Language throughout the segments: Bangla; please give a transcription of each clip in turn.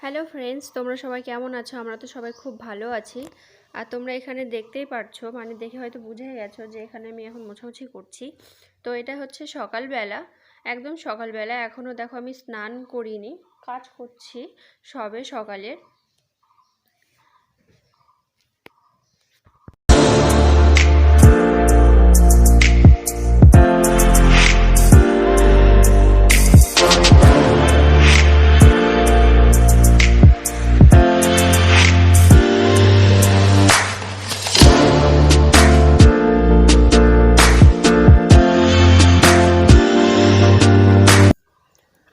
হ্যালো ফ্রেন্ডস, তোমরা সবাই কেমন আছো? আমরা তো সবাই খুব ভালো আছি। আর তোমরা এখানে দেখতেই পারছো, মানে দেখে হয়তো বুঝে গেছো যে এখানে আমি এখন মোছামুছি করছি। তো এটা হচ্ছে সকালবেলা, একদম সকালবেলা। এখনও দেখো আমি স্নান করিনি, কাজ করছি সবে সকালের।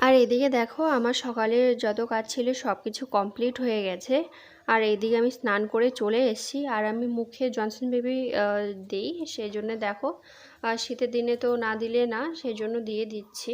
আর এদিকে দেখো আমার সকালের যত কাজ ছিল সব কিছু কমপ্লিট হয়ে গেছে। আর এইদিকে আমি স্নান করে চলে এসেছি। আর আমি মুখে জনসন বেবি দিই, সেই জন্য দেখো শীতের দিনে তো না দিলে না, সেই জন্য দিয়ে দিচ্ছি।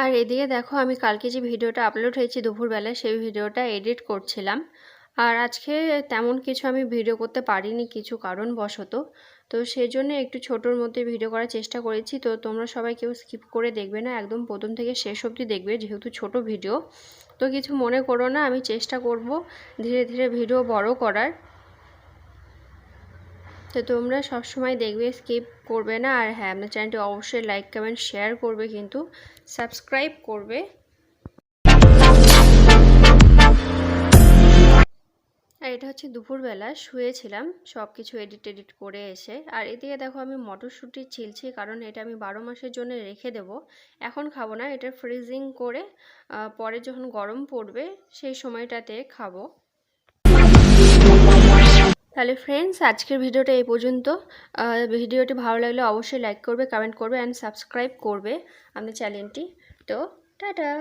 আর এদিকে দেখো আমি কালকে যে ভিডিওটা আপলোড হয়েছে দুপুরবেলা, সেই ভিডিওটা এডিট করছিলাম। আর আজকে তেমন কিছু আমি ভিডিও করতে পারিনি কিছু কারণবশত। তো সেই জন্য একটু ছোটোর মধ্যে ভিডিও করার চেষ্টা করেছি। তো তোমরা সবাই কেউ স্কিপ করে দেখবে না, একদম প্রথম থেকে শেষ অবধি দেখবে, যেহেতু ছোট ভিডিও। তো কিছু মনে করো না, আমি চেষ্টা করব ধীরে ধীরে ভিডিও বড় করার। তো তোমরা সবসময় দেখবে, স্কিপ করবে না। আর হ্যাঁ, আমার চ্যানেলটি অবশ্যই লাইক কমেন্ট শেয়ার করবে, কিন্তু সাবস্ক্রাইব করবে। আর এটা হচ্ছে দুপুরবেলা শুয়েছিলাম, সব কিছু এডিট করে এসে। আর এদিকে দেখো আমি মটরশুঁটি ছিলছি, কারণ এটা আমি 12 মাসের জন্য রেখে দেব। এখন খাবো না, এটা ফ্রিজিং করে পরে যখন গরম পড়বে সেই সময়টাতে খাবো। তাহলে ফ্রেন্ডস, আজকের ভিডিওটা এই পর্যন্ত। ভিডিওটি ভালো লাগলে অবশ্যই লাইক করবে, কমেন্ট করবে অ্যান্ড সাবস্ক্রাইব করবে আমাদের চ্যানেলটি। তো টাটা।